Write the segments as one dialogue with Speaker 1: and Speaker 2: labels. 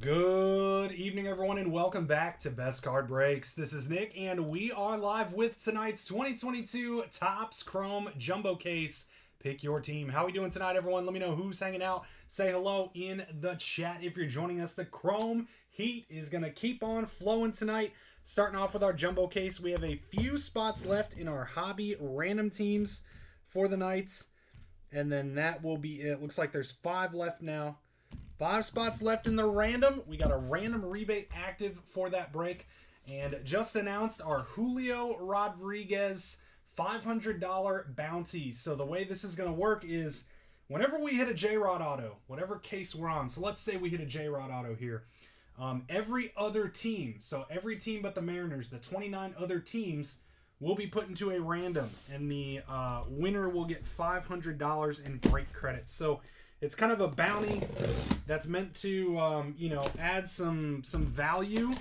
Speaker 1: Good evening, everyone, and welcome back to Best Card Breaks. This is Nick, and we are live with tonight's 2022 Topps Chrome Jumbo Case. Pick your team. How are we doing tonight, everyone? Let me know who's hanging out. Say hello in the chat if you're joining us. The Chrome heat is going to keep on flowing tonight. Starting off with our Jumbo Case, we have a few spots left in our hobby random teams for the nights. And then that will be it. Looks like there's 5 left now. 5 spots left in the random. We got a random rebate active for that break. And just announced our Julio Rodriguez $500 bounty. So the way this is going to work is whenever we hit a J-Rod auto, whatever case we're on. So let's say we hit a J-Rod auto here. Every other team, so every team but the Mariners, the 29 other teams will be put into a random. And the winner will get $500 in break credit. So it's kind of a bounty that's meant to, add some value,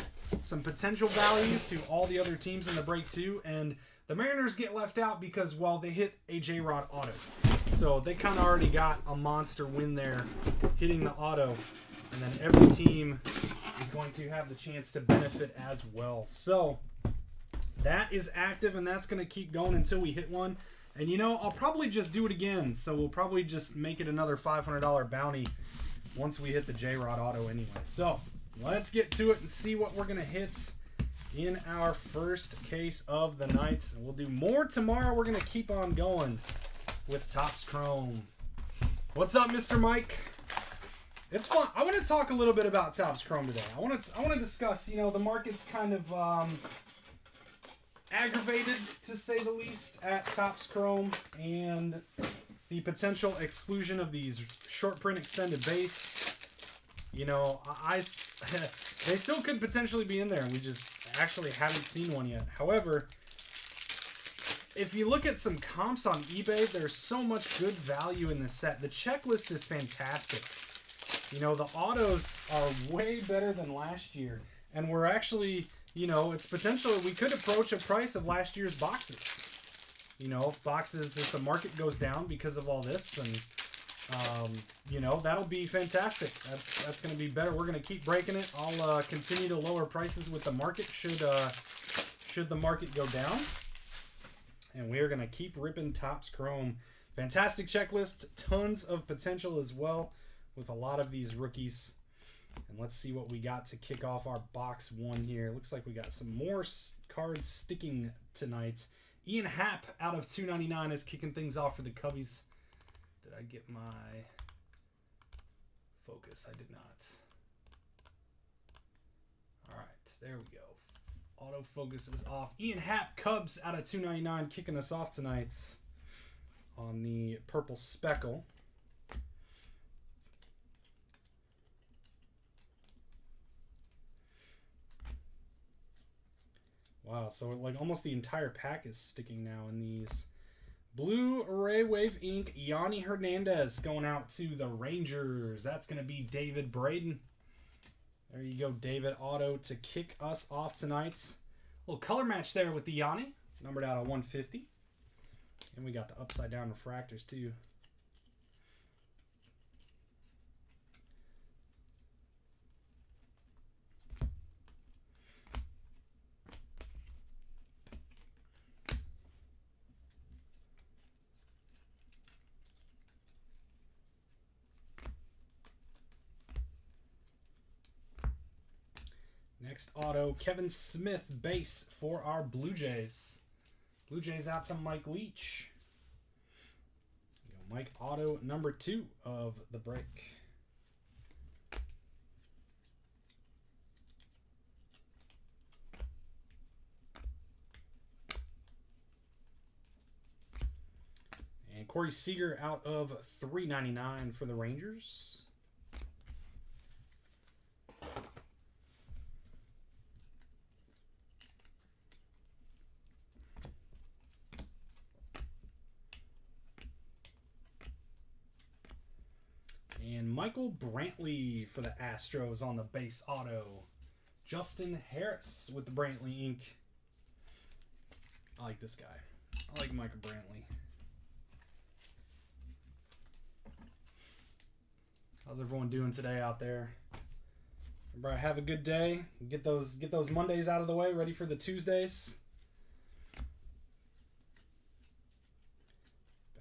Speaker 1: some potential value to all the other teams in the break too. And the Mariners get left out because, well, they hit a J-Rod auto. So they kind of already got a monster win there hitting the auto. And then every team is going to have the chance to benefit as well. So that is active, and that's going to keep going until we hit one. And, I'll probably just do it again. So we'll probably just make it another $500 bounty once we hit the J-Rod auto anyway. So let's get to it and see what we're going to hit in our first case of the night. And we'll do more tomorrow. We're going to keep on going with Topps Chrome. What's up, Mr. Mike? It's fun. I want to talk a little bit about Topps Chrome today. I want to discuss, the market's kind of aggravated, to say the least, at Topps Chrome, and the potential exclusion of these short print extended base. They still could potentially be in there, and we just actually haven't seen one yet. However, if you look at some comps on eBay, there's so much good value in this set. The checklist is fantastic. The autos are way better than last year, and we're actually, it's potential we could approach a price of last year's boxes. Boxes, if the market goes down because of all this, and that'll be fantastic. That's going to be better. We're going to keep breaking it. I'll continue to lower prices with the market should the market go down, and we're going to keep ripping Topps Chrome. Fantastic checklist, tons of potential as well with a lot of these rookies. And let's see what we got to kick off our box one here. Looks like we got some more cards sticking tonight. Ian Happ out of 299 is kicking things off for the Cubbies. Did I get my focus? I did not. All right, there we go. Autofocus is off. Ian Happ, Cubs out of 299, kicking us off tonight on the purple speckle. Wow, so like almost the entire pack is sticking now in these. Blue Array Wave Ink, Yanni Hernandez going out to the Rangers. That's going to be David Braden. There you go, David Auto to kick us off tonight. A little color match there with the Yanni, numbered out of 150. And we got the upside down refractors too. Next auto, Kevin Smith base for our Blue Jays. Blue Jays out to Mike Leach. Mike auto number 2 of the break. And Corey Seager out of 399 for the Rangers. And Michael Brantley for the Astros on the base auto. Justin Harris with the Brantley ink. I like this guy. I like Michael Brantley. How's everyone doing today out there? Everybody have a good day. Get those Mondays out of the way, ready for the Tuesdays.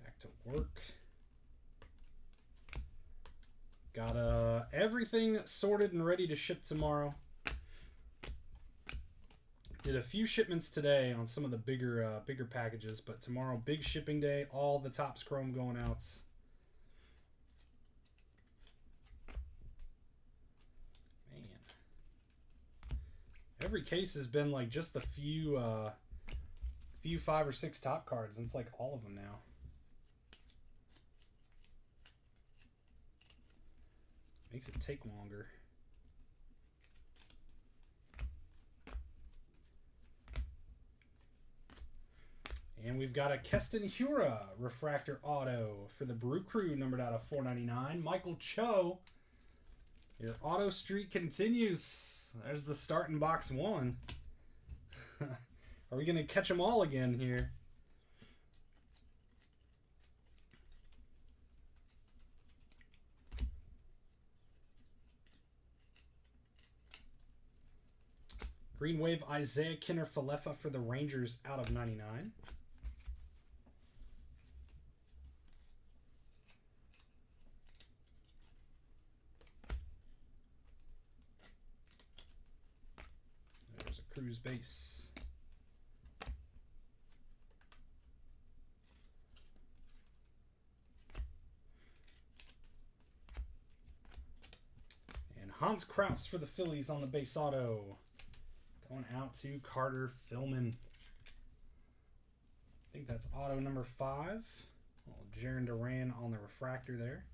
Speaker 1: Back to work. Got everything sorted and ready to ship tomorrow. Did a few shipments today on some of the bigger packages, but tomorrow, big shipping day. All the Topps Chrome going out. Man, every case has been like just a few 5 or 6 top cards, and it's like all of them now. Makes it take longer. And we've got a Keston Hiura refractor auto for the Brew Crew, numbered out of 499. Michael Cho, your auto streak continues. There's the start in box 1. Are we going to catch them all again here? Green Wave Isaiah Kinner-Falefa for the Rangers out of 99. There's a Cruz base. And Hans Kraus for the Phillies on the base auto. Going out to Carter Philman. I think that's auto number 5. Well, Jaron Duran on the refractor there.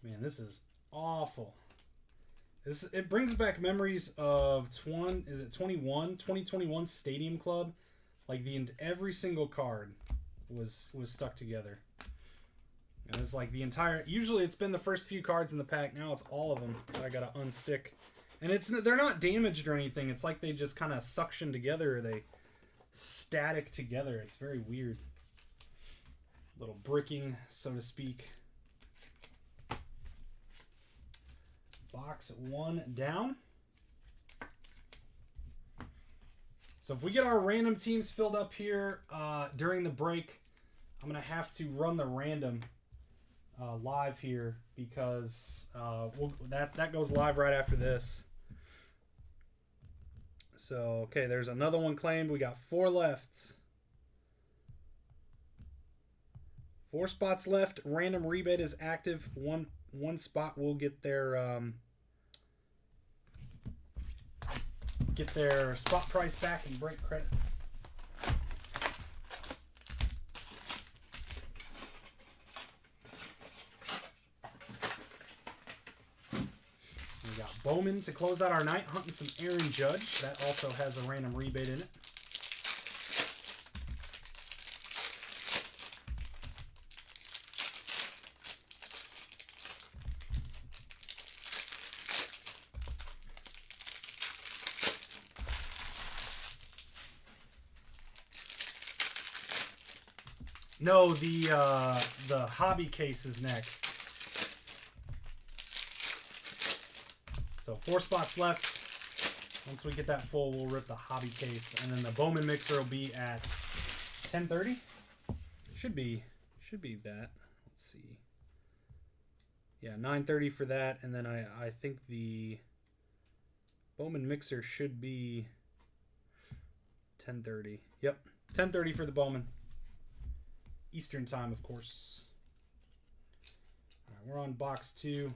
Speaker 1: Man, this is awful. It brings back memories of 2021 Stadium Club. Like every single card was stuck together. And it's like the entire. Usually it's been the first few cards in the pack. Now it's all of them. I gotta unstick. And they're not damaged or anything. It's like they just kind of suction together. Or they static together. It's very weird. Little bricking, so to speak. Box 1 down. So if we get our random teams filled up here during the break, I'm going to have to run the random live here because that goes live right after this. So, okay, there's another one claimed. We got 4 left. 4 spots left. Random rebate is active. One spot will get their spot price back and break credit. We got Bowman to close out our night, hunting some Aaron Judge. That also has a random rebate in it. No, the hobby case is next. So 4 spots left. Once we get that full, we'll rip the hobby case, and then the Bowman mixer will be at 10:30. Should be that. Let's see. Yeah, 9:30 for that, and then I think the Bowman mixer should be 10:30. Yep, 10:30 for the Bowman. Eastern time, of course. All right, we're on box 2.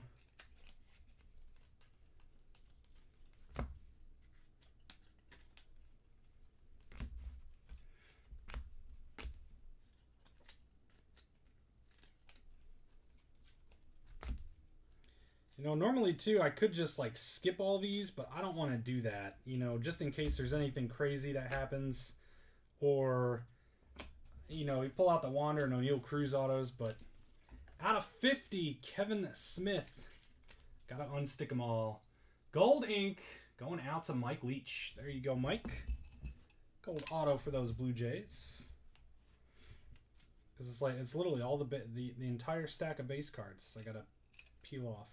Speaker 1: You know, normally too, I could just like skip all these, but I don't want to do that. You know, just in case there's anything crazy that happens, or you know, we pull out the Wander and O'Neill Cruz autos, but out of 50, Kevin Smith. Gotta unstick them all. Gold ink going out to Mike Leach. There you go, Mike. Gold auto for those Blue Jays. Because it's literally all the entire stack of base cards I gotta peel off.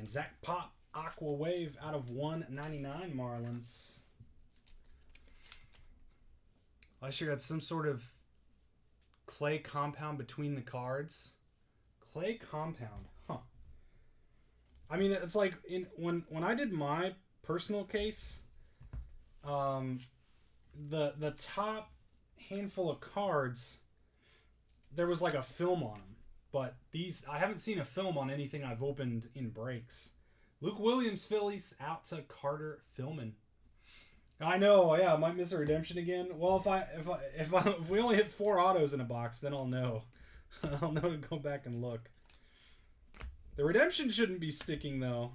Speaker 1: And Zach Pop, Aqua Wave out of 199 Marlins. I sure got some sort of clay compound between the cards. Clay compound, huh? I mean, it's like when I did my personal case, the top handful of cards, there was like a film on them. But these, I haven't seen a film on anything I've opened in breaks. Luke Williams, Phillies, out to Carter Philman. I know, yeah, I might miss a redemption again. Well, if we only hit 4 autos in a box, then I'll know. I'll know to go back and look. The redemption shouldn't be sticking though.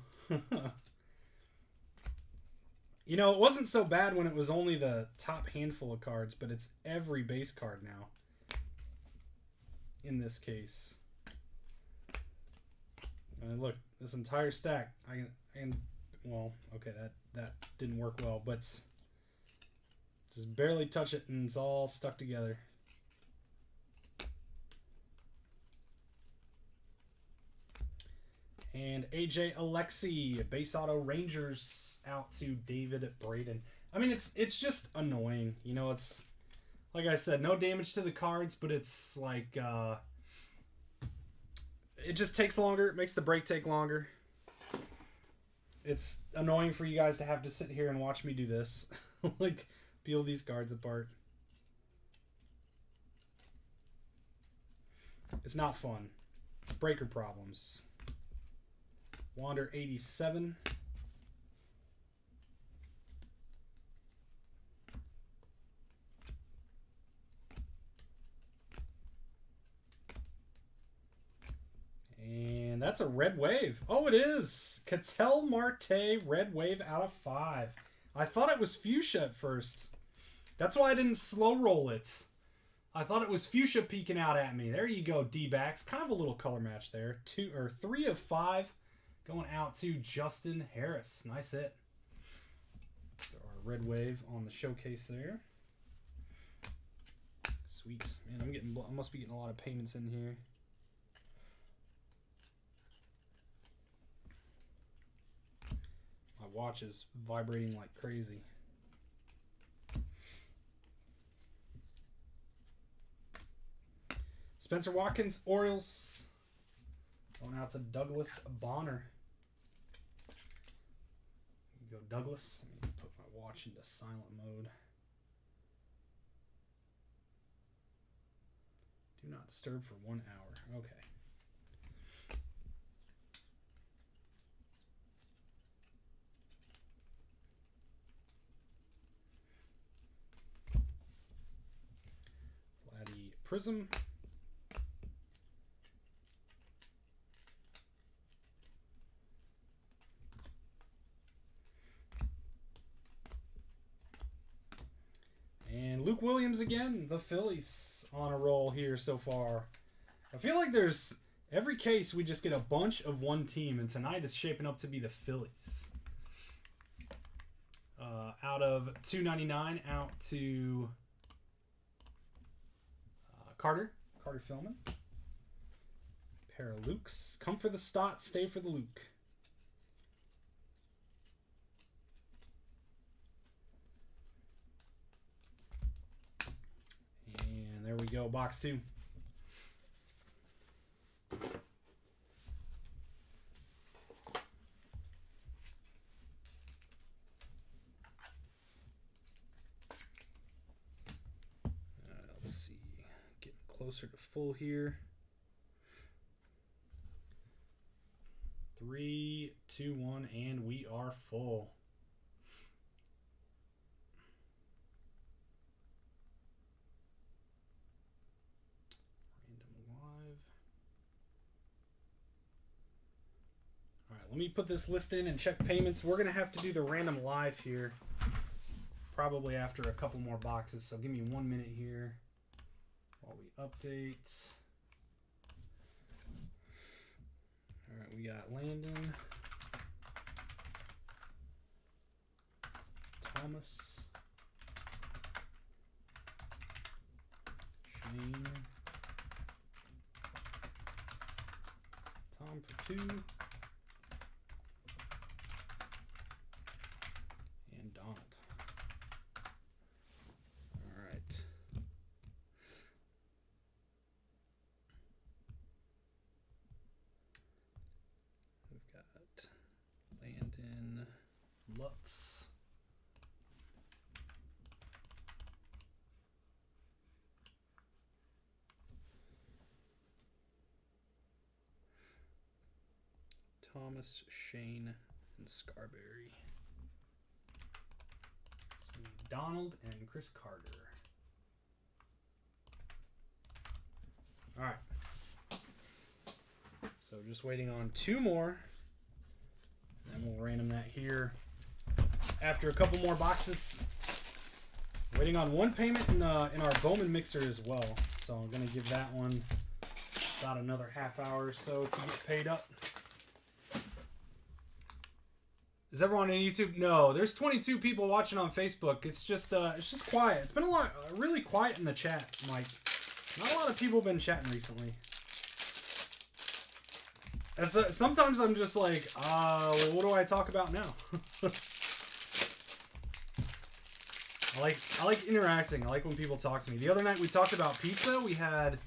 Speaker 1: You know, it wasn't so bad when it was only the top handful of cards, but it's every base card now. In this case. And look, this entire stack, I can well, okay, that didn't work well, but just barely touch it and it's all stuck together. And AJ Alexi, base auto Rangers, out to David Braden. I mean, it's just annoying, you know. It's like I said, no damage to the cards, but it's like it just takes longer. It makes the break take longer. It's annoying for you guys to have to sit here and watch me do this. Like, peel these cards apart. It's not fun. Breaker problems. Wander 87. And that's a red wave. Oh, it is. Ketel Marte, red wave out of 5. I thought it was fuchsia at first. That's why I didn't slow roll it. I thought it was fuchsia peeking out at me. There you go, D-backs. Kind of a little color match there. 3 of 5 going out to Justin Harris. Nice hit. Throw our red wave on the showcase there. Sweet. Man, I must be getting a lot of payments in here. My watch is vibrating like crazy. Spencer Watkins, Orioles. Going out to Douglas Bonner. Go Douglas. Let me put my watch into silent mode. Do not disturb for 1 hour. Okay. Vladdy Prism. And Luke Williams again, the Phillies on a roll here so far. I feel like there's every case we just get a bunch of one team, and tonight it's shaping up to be the Phillies. Out of 299, out to Carter Philman. Pair of Lukes. Come for the Stott, stay for the Luke. And there we go, box 2. Let's see, getting closer to full here. 3, 2, 1, and we are full. Let me put this list in and check payments. We're going to have to do the random live here probably after a couple more boxes. So give me 1 minute here while we update. All right, we got Landon, Thomas, Shane, Tom for 2. Lutz. Thomas, Shane, and Scarberry. Donald and Chris Carter. All right. So just waiting on 2 more. And we'll random that here after a couple more boxes. Waiting on 1 payment in our Bowman mixer as well. So I'm going to give that one about another half hour or so to get paid up. Is everyone on YouTube? No, there's 22 people watching on Facebook. It's just quiet. It's been really quiet in the chat, Mike. Not a lot of people have been chatting recently. And so, sometimes I'm just like, well, what do I talk about now? I like interacting. I like when people talk to me. The other night we talked about pizza. We had,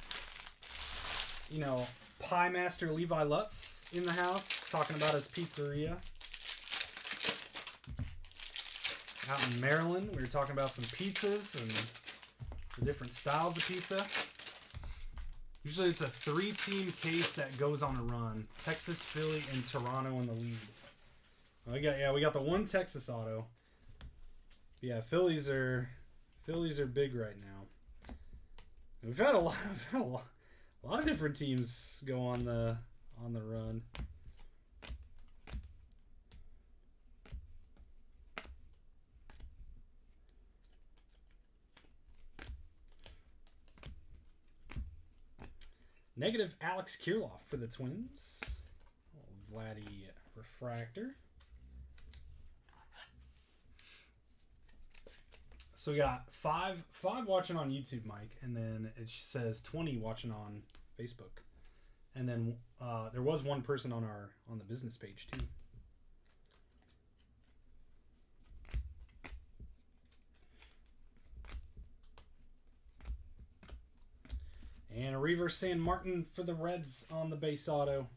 Speaker 1: Pie Master Levi Lutz in the house talking about his pizzeria. Out in Maryland, we were talking about some pizzas and the different styles of pizza. Usually it's a 3-team case that goes on a run. Texas, Philly, and Toronto in the lead. We got the 1 Texas auto. Yeah, Phillies are big right now. We've had a lot of different teams go on the run. Negative Alex Kirilloff for the Twins. Vladdy refractor. So we got five watching on YouTube, Mike, and then it says 20 watching on Facebook. And then there was 1 person on the business page too. And a reverse San Martin for the Reds on the base auto.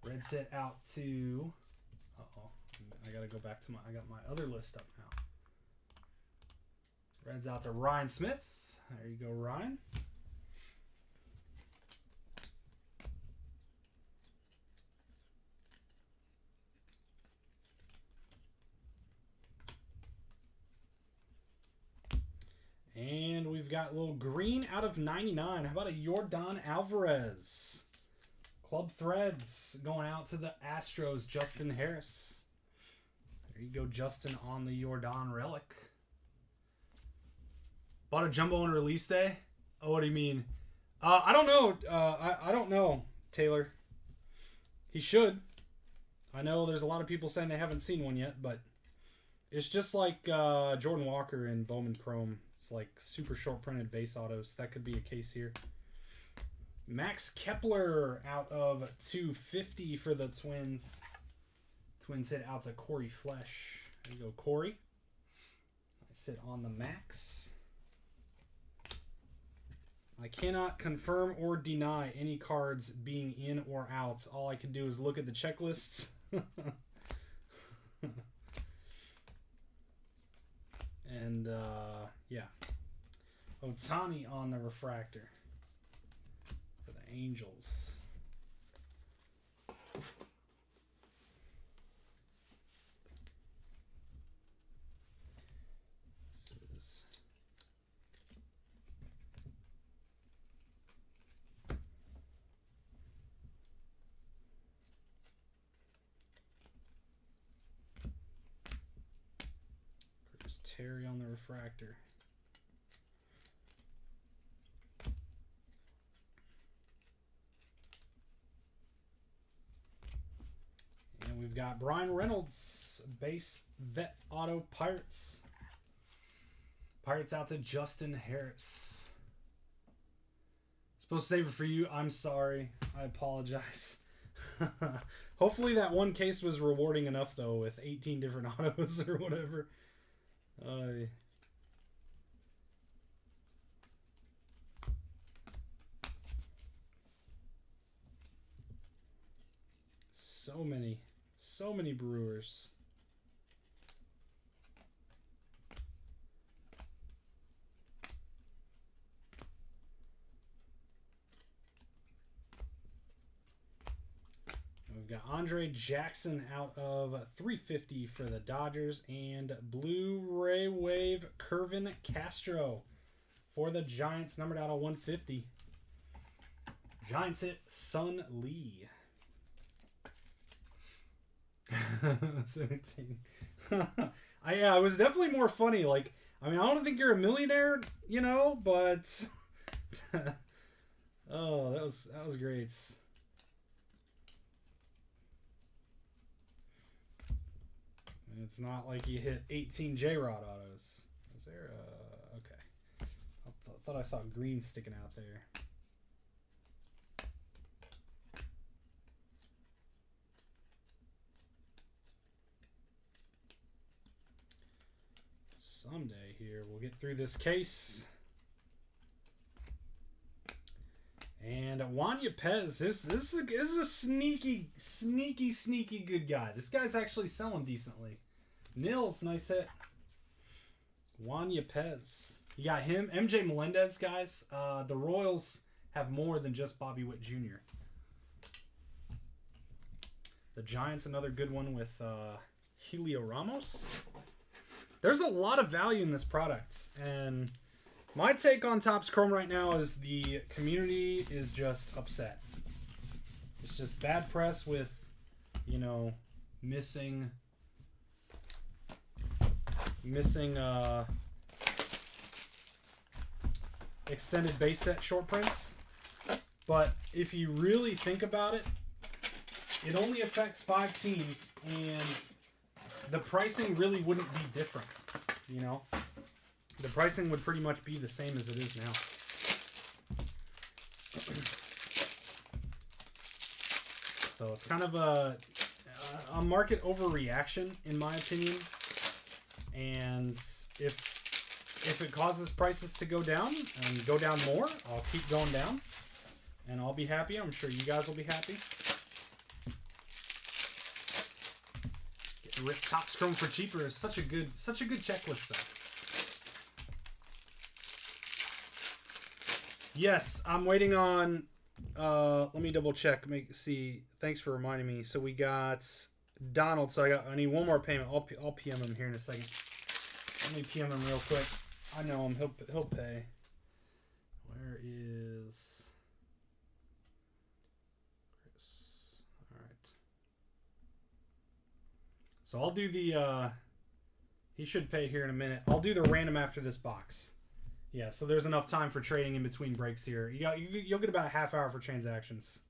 Speaker 1: Reds hit out to... Uh-oh. I got to go back to I got my other list up now. Reds out to Ryan Smith. There you go, Ryan. And we've got a little green out of 99. How about a Yordan Alvarez? Club Threads going out to the Astros, Justin Harris. There you go, Justin on the Yordan relic. Bought a jumbo on release day? Oh, what do you mean? I don't know. I don't know, Taylor. He should. I know there's a lot of people saying they haven't seen one yet, but it's just like Jordan Walker in Bowman Chrome. It's like super short printed base autos. That could be a case here. Max Kepler out of 250 for the Twins. Twins hit out to Corey Flesh. There you go, Corey. Nice hit on the Max. I cannot confirm or deny any cards being in or out. All I can do is look at the checklists. And, yeah. Otani on the refractor for the Angels. This is Chris Terry on the refractor. We've got Brian Reynolds, base vet auto Pirates. Pirates out to Justin Harris. Supposed to save it for you. I'm sorry. I apologize. Hopefully that one case was rewarding enough, though, with 18 different autos or whatever. So many Brewers. we've got Andre Jackson out of 350 for the Dodgers, and Blu-ray Wave Kervin Castro for the Giants, numbered out of 150. Giants hit Sun Lee. 17. Yeah, it was definitely more funny. Like, I mean, I don't think you're a millionaire, you know, but oh, that was great. And it's not like you hit 18 J-Rod autos. Is there okay. I thought I saw green sticking out there. Someday here we'll get through this case. And Juan Yepez, this is a sneaky good guy. This guy's actually selling decently. Nils, nice hit. Juan Yepez. You got him. MJ Melendez, guys. The Royals have more than just Bobby Witt Jr. The Giants, another good one with Julio Ramos. There's a lot of value in this product, and my take on Topps Chrome right now is the community is just upset. It's just bad press with, you know, missing extended base set short prints. But if you really think about it, it only affects 5 teams, and the pricing really wouldn't be different, you know? The pricing would pretty much be the same as it is now. So it's kind of a market overreaction, in my opinion. And if it causes prices to go down and go down more, I'll keep going down, and I'll be happy. I'm sure you guys will be happy. Rip Topps Chrome for cheaper is such a good checklist though. Yes, I'm waiting on let me double check, see. Thanks for reminding me. So we got Donald, so I need one more payment. I'll PM him here in a second. Let me PM him real quick. I know him, he'll pay. Where is So I'll do the, he should pay here in a minute. I'll do the random after this box. Yeah, so there's enough time for trading in between breaks here. You'll get about a half hour for transactions.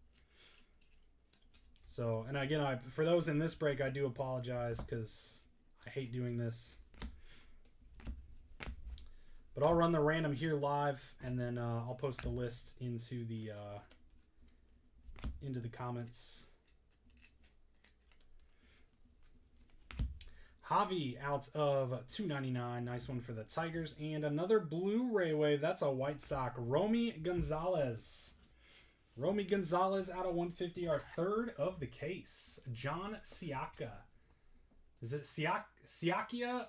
Speaker 1: So, and again, for those in this break, I do apologize because I hate doing this. But I'll run the random here live, and then I'll post the list into the comments. Javi out of 299. Nice one for the Tigers. And another Blu-ray wave. That's a White Sox. Romy Gonzalez. Romy Gonzalez out of 150. Our third of the case. John Siaka. Is it Siakia?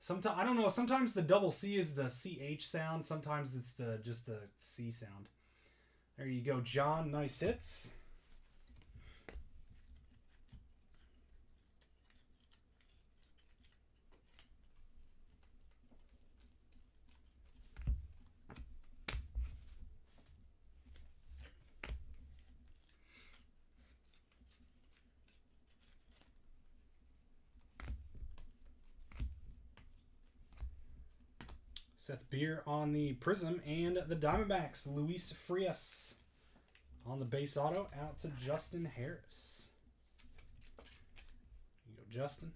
Speaker 1: Sometimes, I don't know. Sometimes the double C is the CH sound. Sometimes it's just the C sound. There you go, John. Nice hits. Seth Beer on the Prism, and the Diamondbacks, Luis Frias on the base auto out to Justin Harris. Here you go, Justin.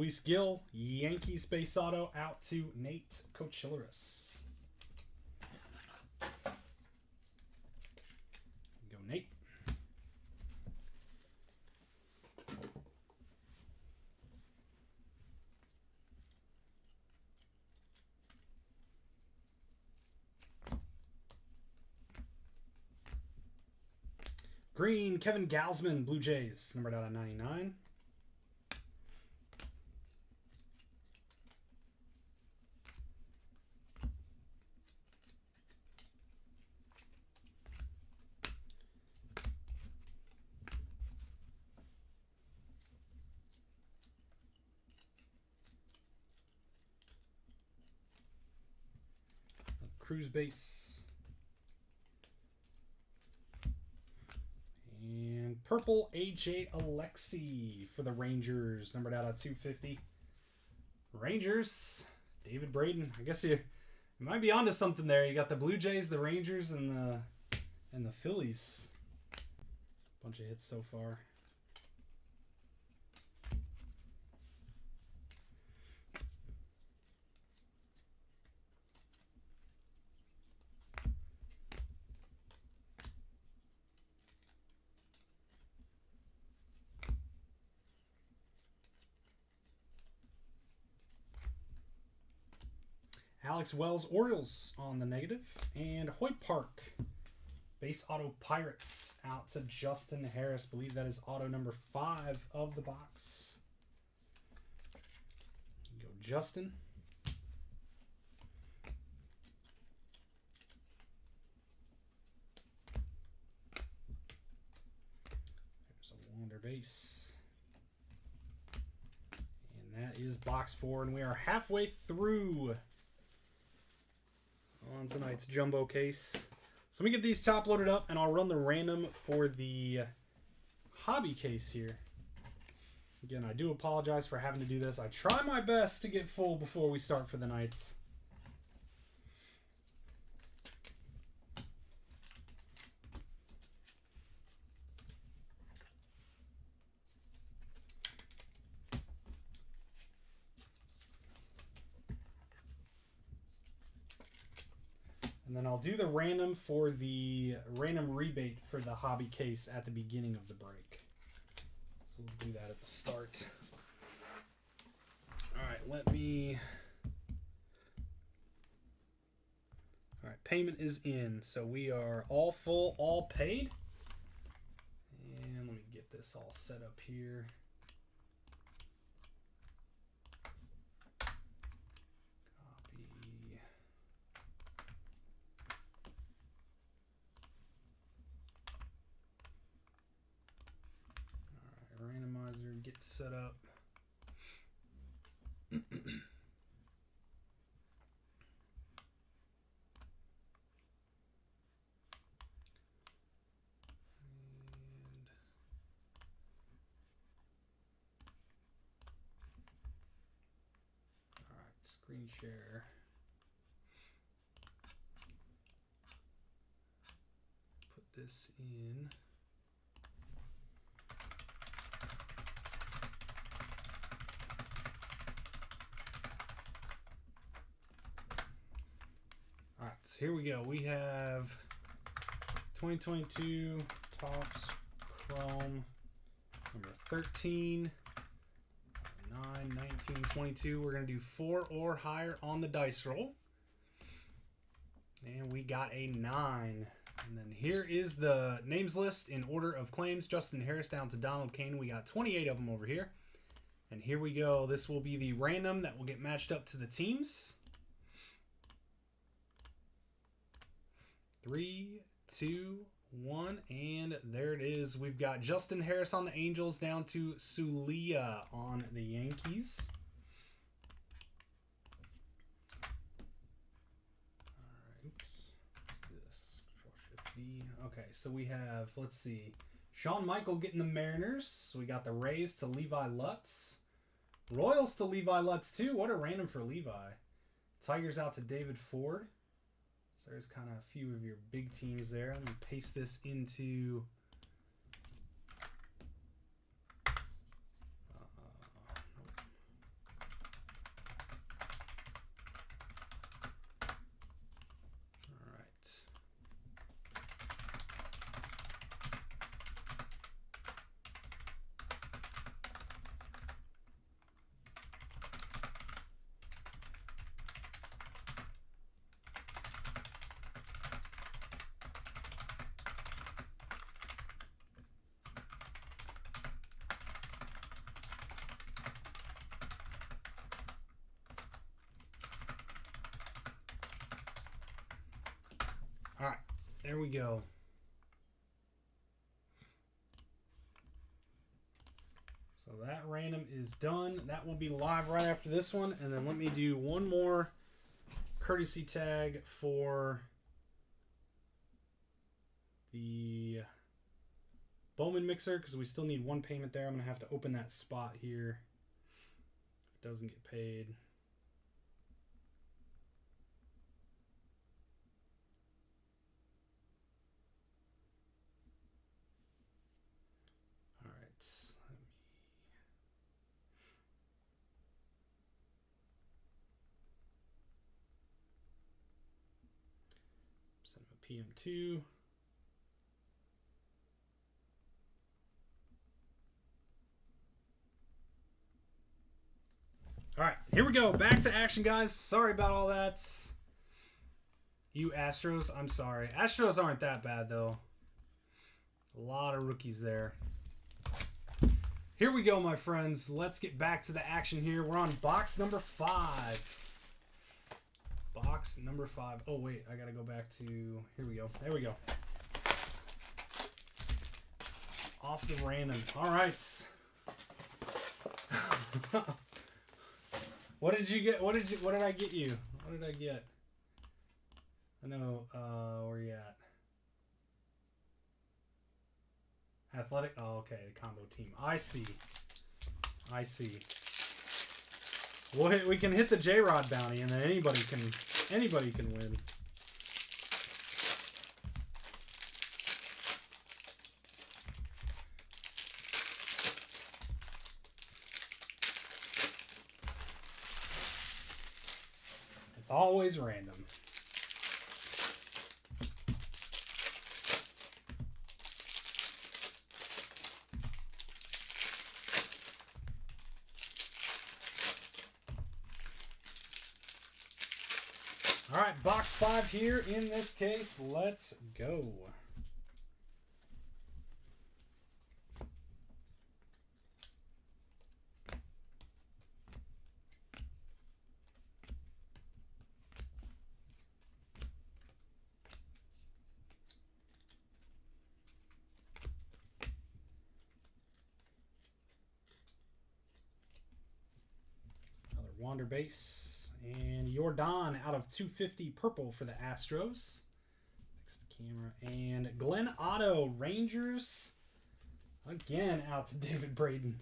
Speaker 1: Luis Gil, Yankees base auto out to Nate Cochilleris. Go Nate. Green, Kevin Gausman, Blue Jays, numbered out of 99. Cruz base. And purple AJ Alexi for the Rangers, numbered out of 250. Rangers, David Braden. I guess you might be onto something there. You got the Blue Jays, the Rangers, and the Phillies. Bunch of hits so far. Alex Wells, Orioles on the negative. And Hoyt Park, base auto Pirates out to Justin Harris. Believe that is auto number 5 of the box. Go Justin. There's a Wander base. And that is box 4. And we are halfway through on tonight's jumbo case. So let me get these top loaded up and I'll run the random for the hobby case here. Again, I do apologize for having to do this. I try my best to get full before we start for the nights. And then I'll do the random for the random rebate for the hobby case at the beginning of the break. So we'll do that at the start. All right, let me... All right, payment is in. So we are all full, all paid. And let me get this all set up here. Randomizer, get set up. And, all right, screen share. Put this in. Here we go. We have 2022 Topps Chrome number 13, 9, 19, 22. We're going to do 4 or higher on the dice roll. And we got a 9. And then here is the names list in order of claims. Justin Harris down to Donald Kane. We got 28 of them over here. And here we go. This will be the random that will get matched up to the teams. 3, 2, 1, and there it is. We've got Justin Harris on the Angels down to Sulia on the Yankees. All right, oops. Let's do this. Control-Shift-D. Okay, so we have, let's see, Shawn Michael getting the Mariners. So we got the Rays to Levi Lutz. Royals to Levi Lutz, too. What a random for Levi. Tigers out to David Ford. There's kind of a few of your big teams there. Let me paste this into There we go. So that random is done. That will be live right after this one. And then let me do one more courtesy tag for the Bowman mixer, because we still need one payment there. I'm going to have to open that spot here. If it doesn't get paid. All right. Send him a PM2. All right, here we go. Back to action, guys. Sorry about all that. You Astros, I'm sorry. Astros aren't that bad, though. A lot of rookies there. Here we go, my friends. Let's get back to the action here. We're on box number 5. Box number 5. Oh, wait. I got to go back to... Here we go. There we go. Off the random. All right. What did you get? What did I get you? What did I get? I know, where you at? Athletic? Oh, okay, the combo team. I see. We can hit the J-Rod bounty, and then anybody can win. It's always random. All right, box 5 here in this case. Let's go. Wander base, and Jordan out of 250 purple for the Astros. Fix the camera. And Glenn Otto, Rangers, again out to David Braden.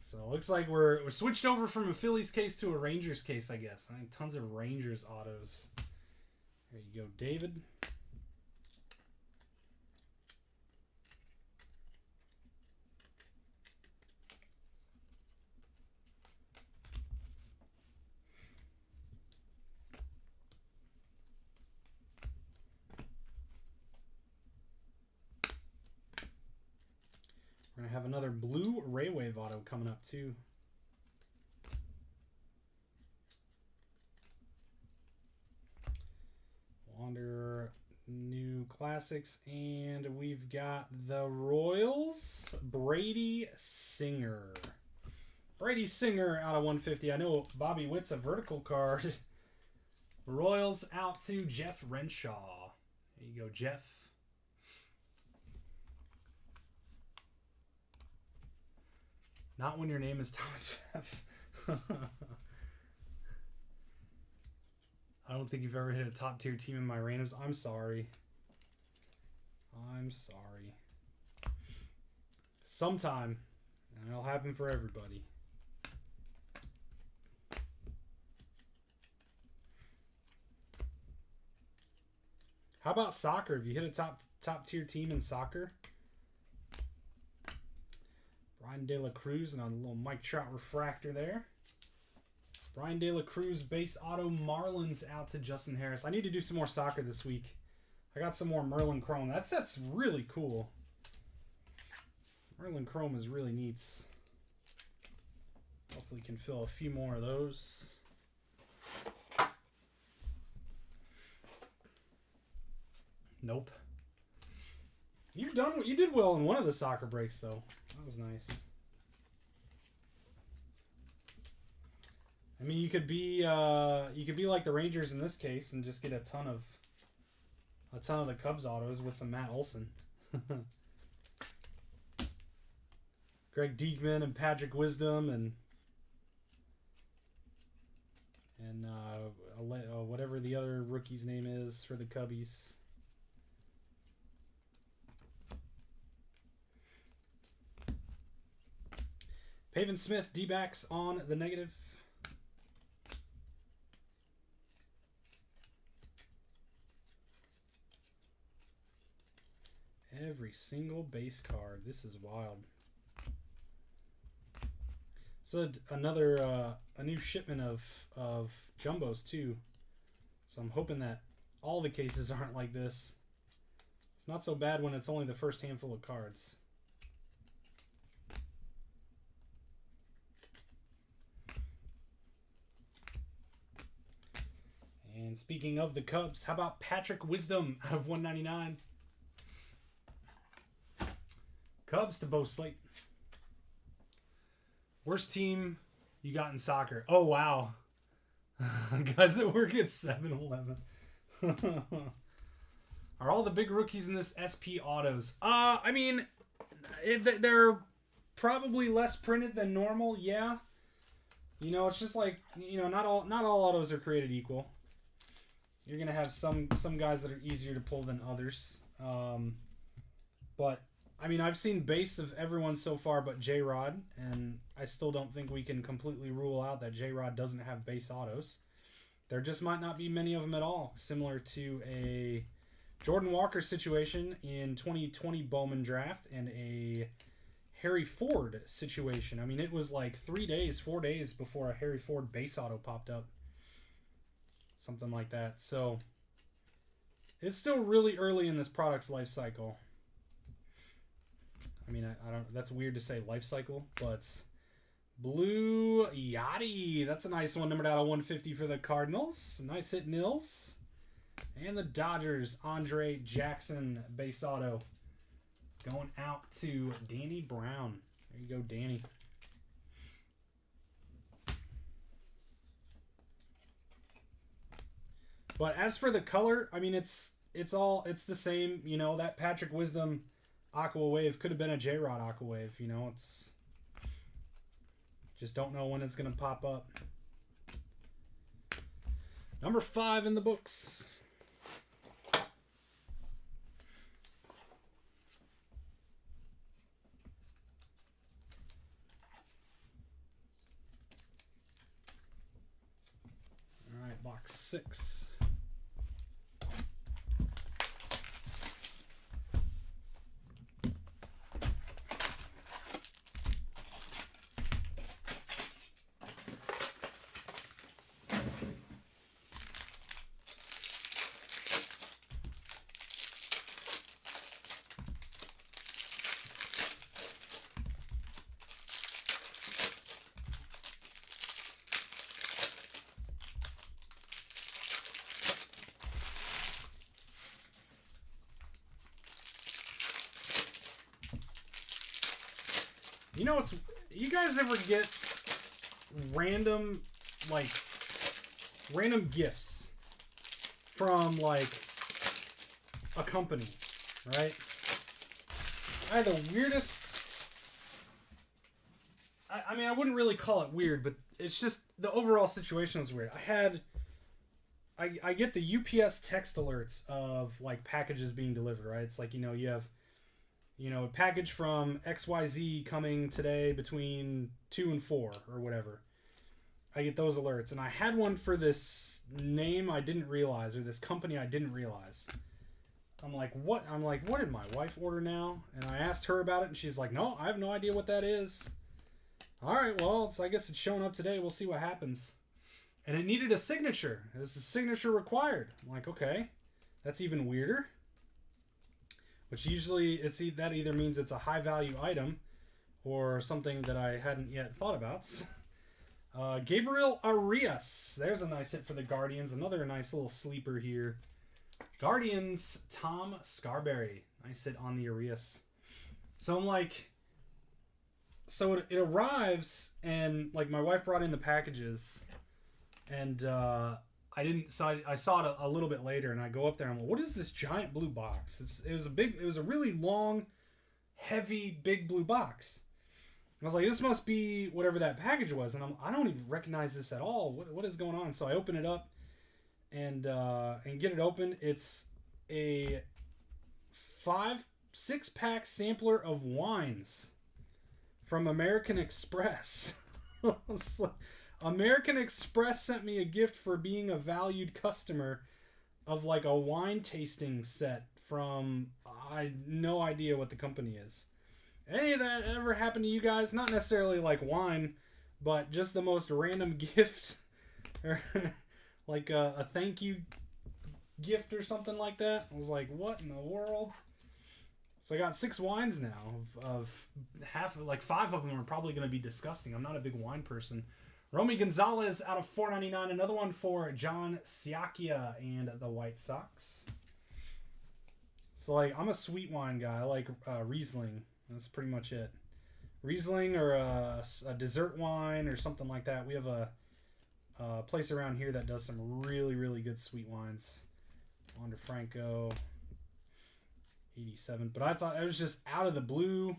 Speaker 1: So it looks like we're switched over from a Phillies case to a Rangers case, I guess. I think tons of Rangers autos. There you go, David. We're going to have another blue Ray Wave auto coming up, too. Wander new classics. And we've got the Royals, Brady Singer. Brady Singer out of 150. I know Bobby Witt's a vertical card. Royals out to Jeff Renshaw. There you go, Jeff. Not when your name is Thomas F. I don't think you've ever hit a top tier team in my randoms. I'm sorry. Sometime. And it'll happen for everybody. How about soccer? Have you hit a top tier team in soccer? Brian De La Cruz and a little Mike Trout refractor there. Brian De La Cruz base auto Marlins out to Justin Harris. I need to do some more soccer this week. I got some more Merlin Chrome. That set's really cool. Merlin Chrome is really neat. Hopefully we can fill a few more of those. Nope. You did well in one of the soccer breaks though. That was nice. I mean, you could be like the Rangers in this case and just get a ton of a ton of the Cubs autos with some Matt Olson. Greg Diekman and Patrick Wisdom and whatever the other rookie's name is for the Cubbies. Pavin Smith, D-backs on the negative. Every single base card. This is wild. So another a new shipment of jumbos too. So I'm hoping that all the cases aren't like this. It's not so bad when it's only the first handful of cards. And speaking of the Cubs, how about Patrick Wisdom out of 199? Cubs to Bo Slate. Worst team you got in soccer? Oh, wow. Guys that work at 7-Eleven. Are all the big rookies in this SP autos? I mean, they're probably less printed than normal, yeah. You know, it's just like, you know, not all autos are created equal. You're going to have some guys that are easier to pull than others. But, I mean, I've seen base of everyone so far but J-Rod, and I still don't think we can completely rule out that J-Rod doesn't have base autos. There just might not be many of them at all, similar to a Jordan Walker situation in 2020 Bowman draft and a Harry Ford situation. I mean, it was like 4 days before a Harry Ford base auto popped up. Something like that. So it's still really early in this product's life cycle. I mean, I don't. That's weird to say life cycle, but Blue Yachty. That's a nice one. Numbered out of 150 for the Cardinals. Nice hit, Nils. And the Dodgers, Andre Jackson base auto. Going out to Danny Brown. There you go, Danny. But as for the color, I mean, it's the same. You know, that Patrick Wisdom Aqua Wave could have been a J-Rod Aqua Wave. You know, it's just don't know when it's going to pop up. Number 5 in the books. All right, box 6. You know, you guys ever get random gifts from like a company, right? I had the weirdest. I mean, I wouldn't really call it weird, but it's just the overall situation was weird. I get the UPS text alerts of like packages being delivered, right? It's like, you know, you have, you know, a package from XYZ coming today between 2 and 4 or whatever. I get those alerts. And I had one for this name I didn't realize, or this company I didn't realize. I'm like, what did my wife order now? And I asked her about it, and she's like, no, I have no idea what that is. All right, well, I guess it's showing up today. We'll see what happens. And it needed a signature. There's a signature required. I'm like, okay, that's even weirder. Which usually that either means it's a high value item or something that I hadn't yet thought about. Gabriel Arias. There's a nice hit for the Guardians. Another nice little sleeper here. Guardians, Tom Scarberry. Nice hit on the Arias. So I'm like, so it arrives, and like my wife brought in the packages, and I I didn't. So I saw it a little bit later, and I go up there. And I'm like, what is this giant blue box? It was a really long, heavy, big blue box. And I was like, this must be whatever that package was, and I don't even recognize this at all. What is going on? So I open it up, and get it open. It's a 6-pack sampler of wines from American Express. American Express sent me a gift for being a valued customer of like a wine tasting set from, I no idea what the company is. Any of that ever happened to you guys? Not necessarily like wine, but just the most random gift, or like a thank you gift or something like that. I was like, what in the world? So I got 6 wines now. Of half, like 5 of them are probably going to be disgusting. I'm not a big wine person. Romy Gonzalez out of $4.99. Another one for John Siakia and the White Sox. So like, I'm a sweet wine guy. I like Riesling. That's pretty much it. Riesling or a dessert wine or something like that. We have a place around here that does some really, really good sweet wines. Wander Franco, 87. But I thought it was just out of the blue.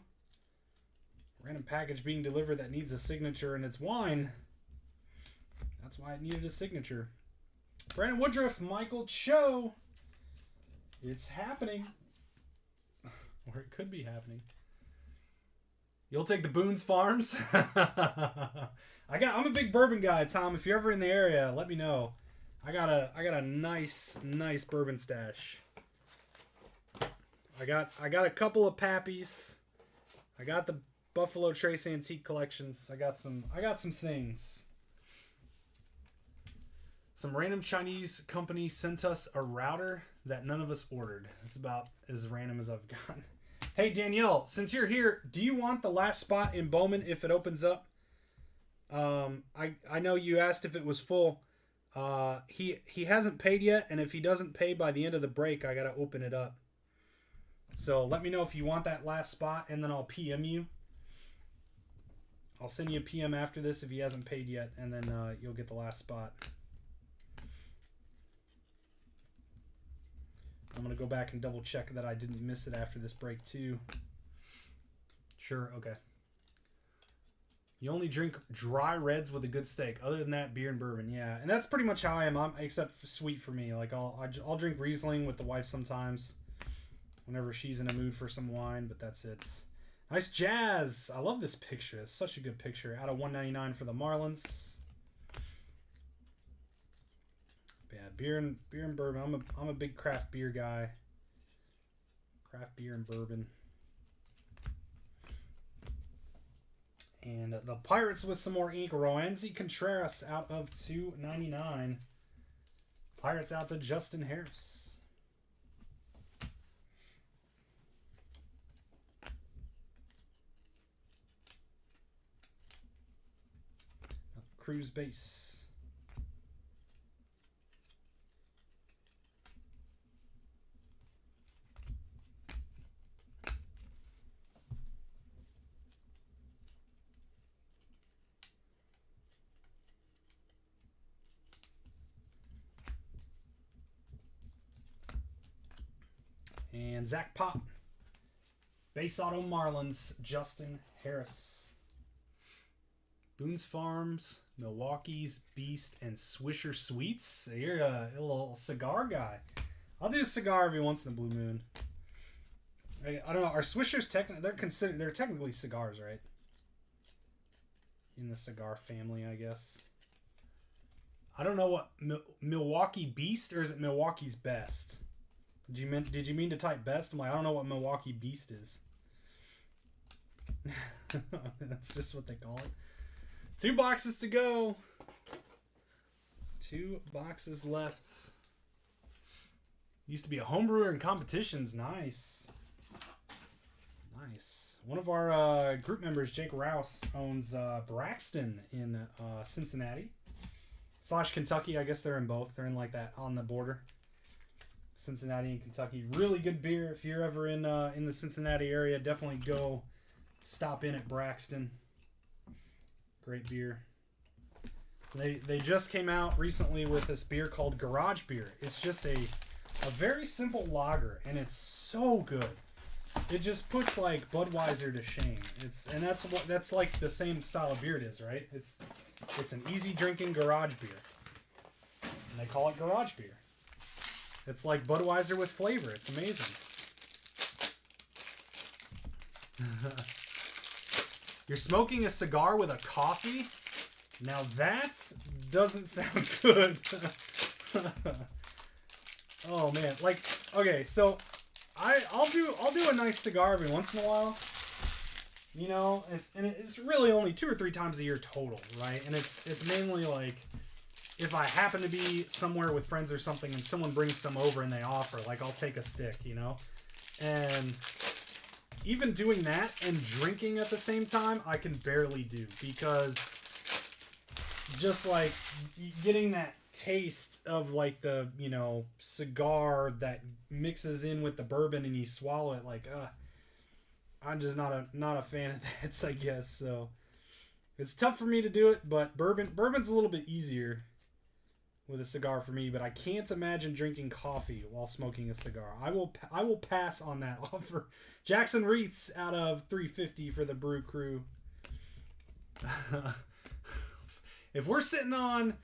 Speaker 1: Random package being delivered that needs a signature, and it's wine. That's why it needed a signature. Brandon Woodruff, Michael Cho. It's happening. Or it could be happening. You'll take the Boone's Farms. I'm a big bourbon guy, Tom. If you're ever in the area, let me know. I got a nice bourbon stash. I got a couple of Pappies. I got the Buffalo Trace Antique Collections. I got some things. Some random Chinese company sent us a router that none of us ordered. It's about as random as I've gotten. Hey, Danielle, since you're here, do you want the last spot in Bowman if it opens up? I know you asked if it was full. He hasn't paid yet, and if he doesn't pay by the end of the break, I gotta open it up. So let me know if you want that last spot, and then I'll PM you. I'll send you a PM after this if he hasn't paid yet, and then you'll get the last spot. I'm going to go back and double check that I didn't miss it after this break too. Sure, okay. You only drink dry reds with a good steak. Other than that, beer and bourbon. Yeah, and that's pretty much how I am. Except for sweet for me. Like I'll drink Riesling with the wife sometimes, whenever she's in a mood for some wine. But that's it. Nice Jazz. I love this picture. It's such a good picture. Out of $1.99 for the Marlins. Yeah, beer and bourbon. I'm a big craft beer guy. Craft beer and bourbon. And the Pirates with some more ink. Roansy Contreras out of $2.99. Pirates out to Justin Harris. Cruz base. And Zach Pop. Base auto Marlins, Justin Harris. Boone's Farms, Milwaukee's Beast, and Swisher Sweets. You're a little cigar guy. I'll do a cigar every once in a blue moon. I don't know. Are Swishers they're technically cigars, right? In the cigar family, I guess. I don't know what Milwaukee Beast, or is it Milwaukee's Best? Did you mean to type best? I'm like, I don't know what Milwaukee Beast is. That's just what they call it. 2 boxes to go. 2 boxes left. Used to be a homebrewer in competitions. Nice. Nice. One of our group members, Jake Rouse, owns Braxton in Cincinnati. / Kentucky. I guess they're in both. They're in like that on the border. Cincinnati and Kentucky. Really good beer. If you're ever in the Cincinnati area, definitely go stop in at Braxton. Great beer. They just came out recently with this beer called Garage Beer. It's just a very simple lager, and it's so good. It just puts like Budweiser to shame. That's like the same style of beer it is, right? It's an easy drinking garage beer, and they call it Garage Beer. It's like Budweiser with flavor. It's amazing. You're smoking a cigar with a coffee? Now that doesn't sound good. Oh man, like, okay, so I'll do a nice cigar every once in a while, you know, and it's really only 2 or 3 times a year total, right? And it's mainly like if I happen to be somewhere with friends or something and someone brings some over and they offer, like, I'll take a stick, you know? And even doing that and drinking at the same time, I can barely do, because just like getting that taste of like the, you know, cigar that mixes in with the bourbon and you swallow it, like, I'm just not a fan of that, I guess. So it's tough for me to do it, but bourbon's a little bit easier with a cigar for me, but I can't imagine drinking coffee while smoking a cigar. I will pass on that offer. Jackson Reitz out of 350 for the Brew Crew. If we're sitting on,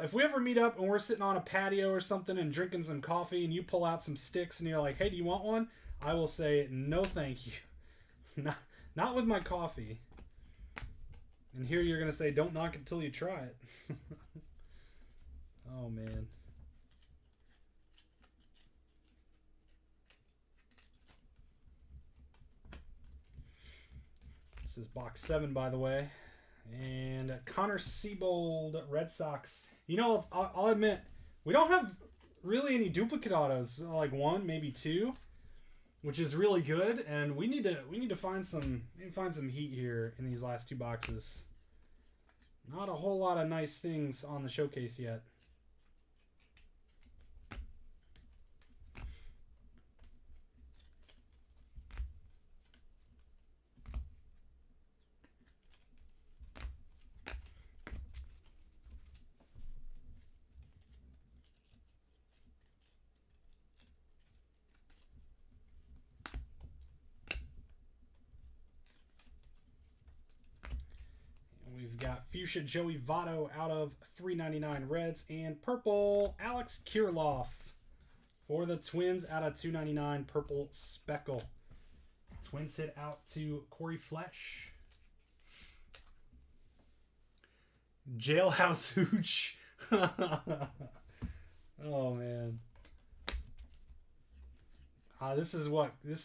Speaker 1: if we ever meet up and we're sitting on a patio or something and drinking some coffee and you pull out some sticks and you're like, hey, do you want one? I will say, no thank you. Not with my coffee. And here you're going to say, don't knock it till you try it. Oh, man. This is box 7, by the way. And Connor Siebold, Red Sox. You know, I'll admit, we don't have really any duplicate autos. Like 1, maybe 2, which is really good. And we need to find some heat here in these last 2 boxes. Not a whole lot of nice things on the showcase yet. We've got Fuchsia Joey Votto out of 399 Reds, and purple Alex Kirilloff for the Twins out of 299 purple speckle. Twins hit out to Corey Flesh. Jailhouse Hooch. Oh man. This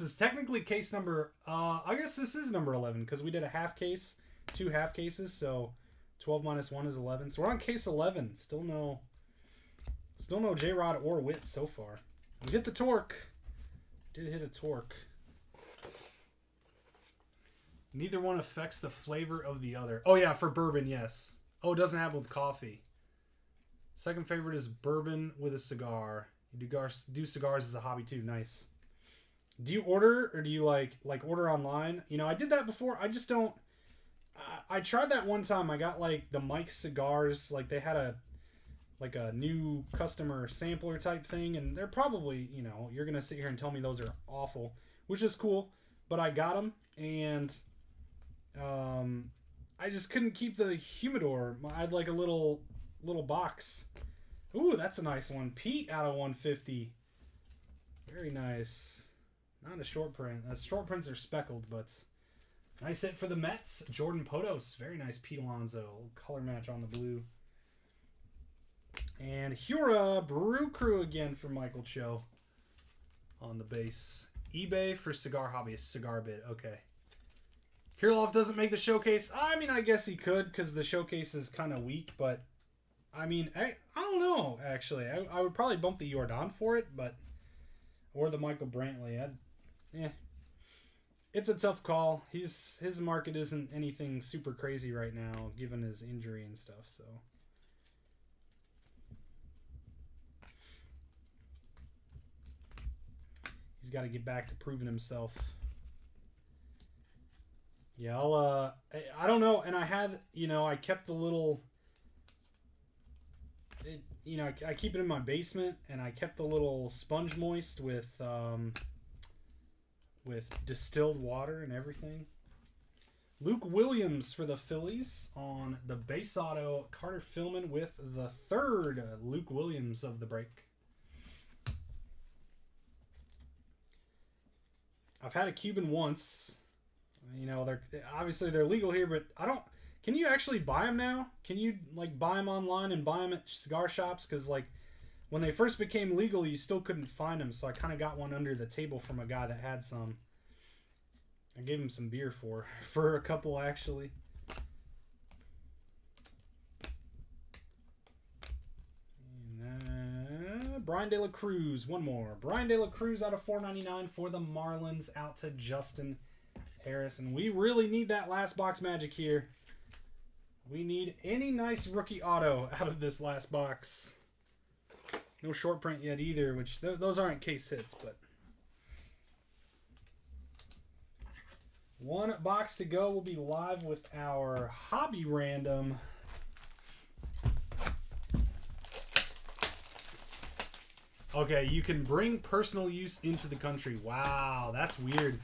Speaker 1: is technically case number, I guess this is number 11, because we did a half case, 2 half cases, so 12 minus 1 is 11. So we're on case 11. Still no J-Rod or Witt so far. We hit the torque. Did hit a torque. Neither one affects the flavor of the other. Oh yeah, for bourbon, yes. Oh, it doesn't happen with coffee. Second favorite is bourbon with a cigar. You do cigars as a hobby too. Nice. Do you order, or do you like order online? You know, I did that before. I just don't. I tried that one time. I got like the Mike's cigars. Like they had a new customer sampler type thing, and they're probably, you know, you're gonna sit here and tell me those are awful, which is cool. But I got them, and I just couldn't keep the humidor. I had like a little box. Ooh, that's a nice one. Pete out of 150. Very nice. Not a short print. Short prints are speckled, but nice hit for the Mets. Jordan Potos. Very nice Pete Alonso. Color match on the blue. And Hura Brew Crew again for Michael Cho on the base. eBay for cigar hobbyist. Cigar bit. Okay. Kirilloff doesn't make the showcase. I mean, I guess he could, because the showcase is kind of weak, but I mean, I don't know, actually. I would probably bump the Jordan for it, but or the Michael Brantley. It's a tough call. His market isn't anything super crazy right now, given his injury and stuff, so. He's got to get back to proving himself. Yeah, I don't know, and I had, you know, I kept the little you know, I keep it in my basement, and I kept the little sponge moist with distilled water and everything. Luke Williams for the Phillies on the base auto. Carter Philman with the third Luke Williams of the break. I've had a Cuban once. You know, they're legal here, but I don't. Can you actually buy them now? Can you like buy them online and buy them at cigar shops? Because like when they first became legal, you still couldn't find them. So I kind of got one under the table from a guy that had some. I gave him some beer for a couple actually. And, Brian De La Cruz, one more. Brian De La Cruz out of $4.99 for the Marlins, out to Justin Harris. And we really need that last box magic here. We need any nice rookie auto out of this last box. No short print yet either, which those aren't case hits, but one box to go. We'll be live with our hobby random. Okay, you can bring personal use into the country. Wow, that's weird.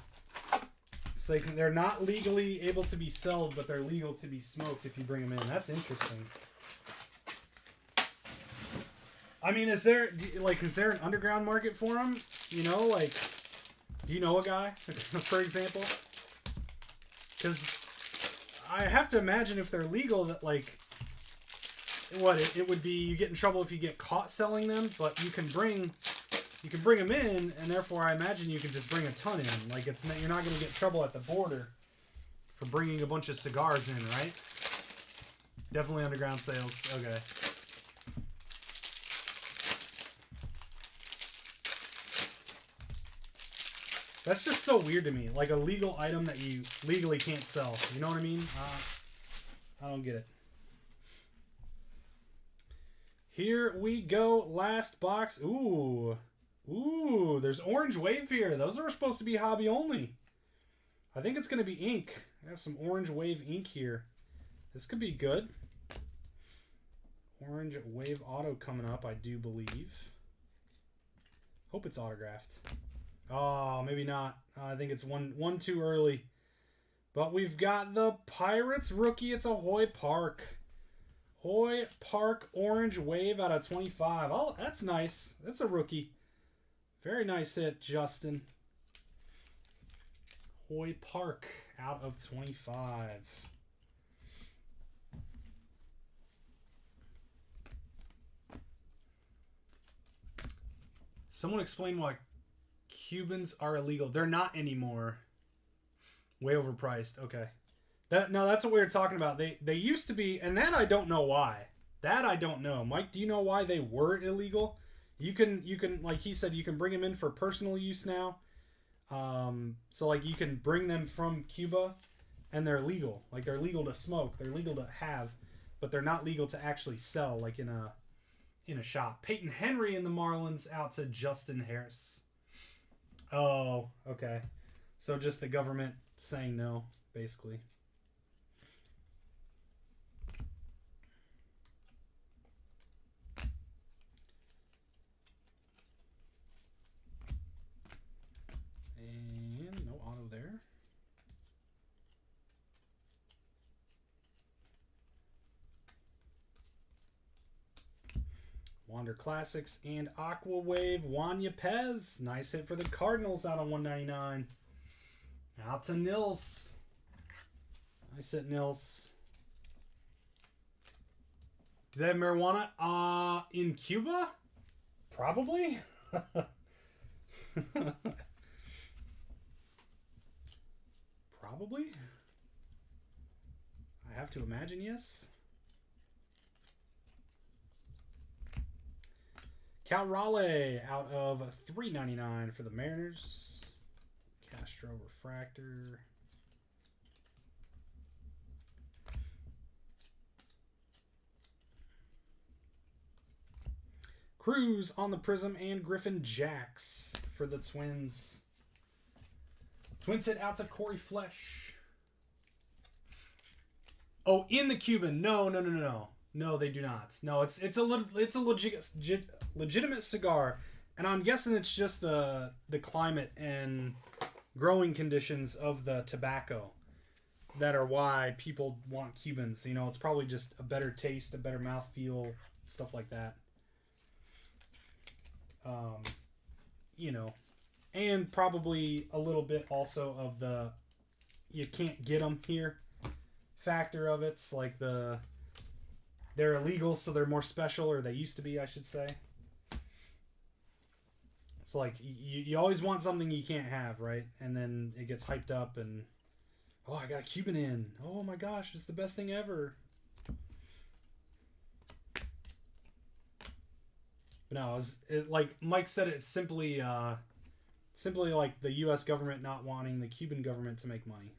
Speaker 1: It's like they're not legally able to be sold, but they're legal to be smoked if you bring them in. That's interesting. I mean, is there an underground market for them? You know, like, do you know a guy, for example? Because I have to imagine if they're legal that, like, it would be you get in trouble if you get caught selling them, but you can bring them in, and therefore I imagine you can just bring a ton in. Like, you're not going to get trouble at the border for bringing a bunch of cigars in, right? Definitely underground sales. Okay. That's just so weird to me. Like a legal item that you legally can't sell. You know what I mean? I don't get it. Here we go. Last box. Ooh. Ooh, there's orange wave here. Those are supposed to be hobby only. I think it's going to be ink. I have some orange wave ink here. This could be good. Orange wave auto coming up, I do believe. Hope it's autographed. Oh, maybe not. I think it's one too early. But we've got the Pirates rookie. It's a Hoy Park. Hoy Park orange wave out of 25. Oh, that's nice. That's a rookie. Very nice hit, Justin. Hoy Park out of 25. Someone explain why Cubans are illegal. They're not anymore. Way overpriced. Okay. That's what we were talking about. They used to be, and that I don't know why. That I don't know. Mike, do you know why they were illegal? You can like he said, you can bring them in for personal use now. So like you can bring them from Cuba, and they're legal. Like they're legal to smoke. They're legal to have, but they're not legal to actually sell. Like in a shop. Peyton Henry in the Marlins out to Justin Harris. Oh, okay. So just the government saying no, basically. And no auto there. Wander Classics and Aqua Wave, Juan Yepez. Nice hit for the Cardinals out on 199. Out to Nils. Nice hit, Nils. Do they have marijuana in Cuba? Probably. Probably. I have to imagine yes. Cal Raleigh out of $3.99 for the Mariners. Castro Refractor. Cruz on the Prism and Griffin Jacks for the Twins. Twins hit out to Corey Flesh. Oh, in the Cuban. No. No, they do not. No, it's a legitimate cigar, and I'm guessing it's just the climate and growing conditions of the tobacco that are why people want Cubans. You know, it's probably just a better taste, a better mouthfeel, stuff like that. You know, and probably a little bit also of the you can't get them here factor of it. It's like they're illegal, so they're more special, or they used to be, I should say. It's like you always want something you can't have, right? And then it gets hyped up, and oh, I got a Cuban in. Oh my gosh, it's the best thing ever. But no, like Mike said, it's simply like the U.S. government not wanting the Cuban government to make money.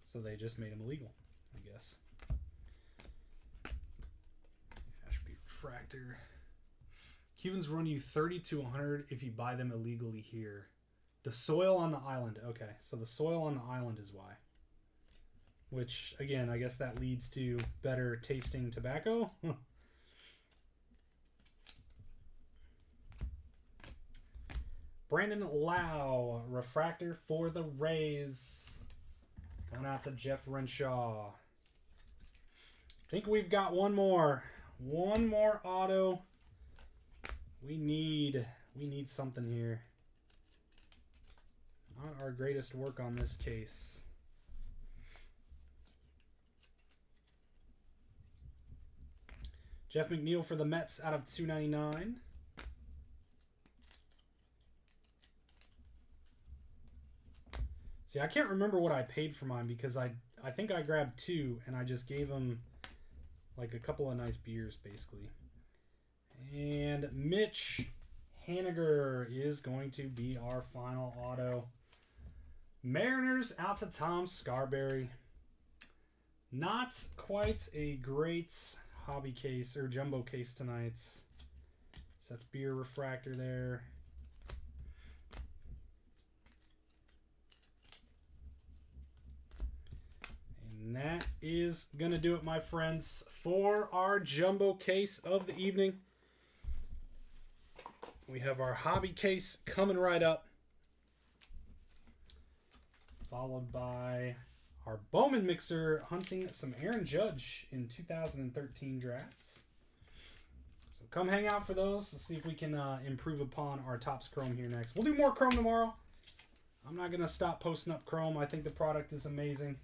Speaker 1: So they just made them illegal, I guess. Ashby Refractor. Cubans run you 30 to 100 if you buy them illegally here. The soil on the island. Okay, so the soil on the island is why. Which, again, I guess that leads to better tasting tobacco. Brandon Lau, Refractor for the Rays. Going out to Jeff Renshaw. I think we've got one more. One more auto. We need something here. Not our greatest work on this case. Jeff McNeil for the Mets out of 299. See, I can't remember what I paid for mine because I think I grabbed two and I just gave him like a couple of nice beers basically. And Mitch Haniger is going to be our final auto. Mariners out to Tom Scarberry. Not quite a great hobby case or jumbo case tonight. Seth Beer Refractor there. And that is going to do it, my friends, for our jumbo case of the evening. We have our hobby case coming right up, followed by our Bowman Mixer hunting some Aaron Judge in 2013 drafts. So come hang out for those. Let's see if we can improve upon our Topps Chrome here next. We'll do more Chrome tomorrow. I'm not going to stop posting up Chrome. I think the product is amazing.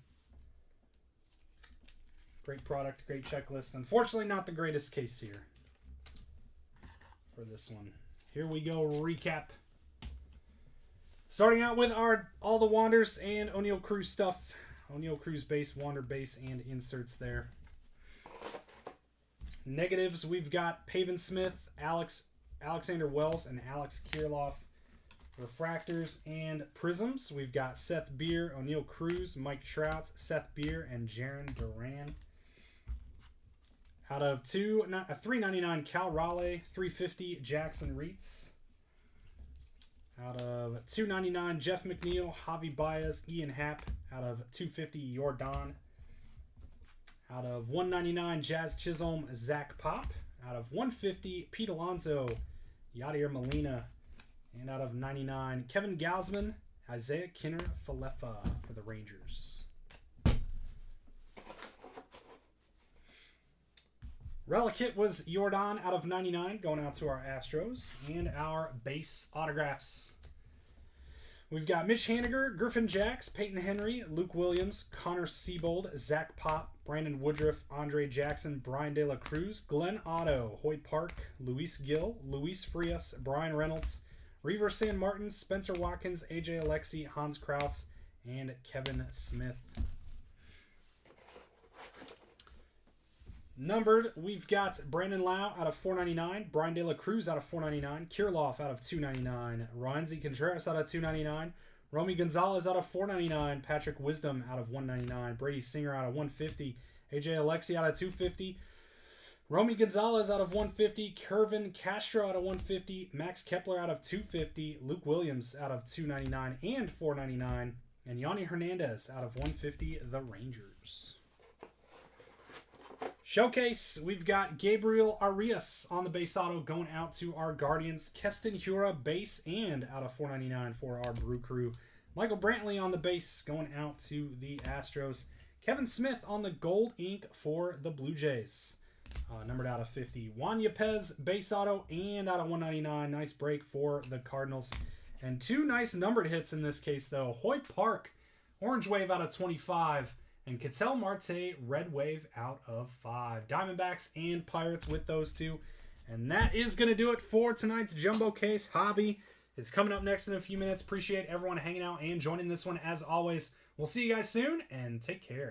Speaker 1: Great product, great checklist. Unfortunately, not the greatest case here for this one. Here we go, recap. Starting out with our All the Wanders and O'Neal Cruz stuff. O'Neal Cruz base, Wander base, and inserts there. Negatives, we've got Pavin Smith, Alexander Wells, and Alex Kirilloff. Refractors and prisms, we've got Seth Beer, O'Neal Cruz, Mike Trout, Seth Beer, and Jaron Duran. Out of $3.99 Cal Raleigh, $3.50 Jackson Reitz. Out of $2.99 Jeff McNeil, Javi Baez, Ian Happ. Out of $2.50 Jordan. Out of $1.99 Jazz Chisholm, Zach Pop. Out of $1.50 Pete Alonso, Yadier Molina. And out of $99 Kevin Gausman, Isaiah Kinner Falefa for the Rangers. Relic hit was Jordan out of 99, going out to our Astros. And our base autographs. We've got Mitch Haniger, Griffin Jacks, Peyton Henry, Luke Williams, Connor Siebold, Zach Pop, Brandon Woodruff, Andre Jackson, Brian De La Cruz, Glenn Otto, Hoyt Park, Luis Gill, Luis Frias, Brian Reynolds, Reaver San Martin, Spencer Watkins, AJ Alexi, Hans Kraus, and Kevin Smith. Numbered, we've got Brandon Lau out of 499, Brian De La Cruz out of 499, Kirilloff out of 299, Roansy Contreras out of 299, Romy Gonzalez out of 499, Patrick Wisdom out of 199, Brady Singer out of 150, AJ Alexi out of 250, Romy Gonzalez out of 150, Kervin Castro out of 150, Max Kepler out of 250, Luke Williams out of 299 and 499, and Yanni Hernandez out of 150, the Rangers. Showcase, we've got Gabriel Arias on the base auto going out to our Guardians. Keston Hiura base and out of $4.99 for our Brew Crew. Michael Brantley on the base going out to the Astros. Kevin Smith on the gold ink for the Blue Jays. Numbered out of 50. Juan Yepez base auto and out of $1.99. Nice break for the Cardinals. And two nice numbered hits in this case though. Hoy Park, orange wave out of 25. And Ketel Marte, red wave out of 5. Diamondbacks and Pirates with those two. And that is going to do it for tonight's Jumbo Case. Hobby is coming up next in a few minutes. Appreciate everyone hanging out and joining this one as always. We'll see you guys soon and take care.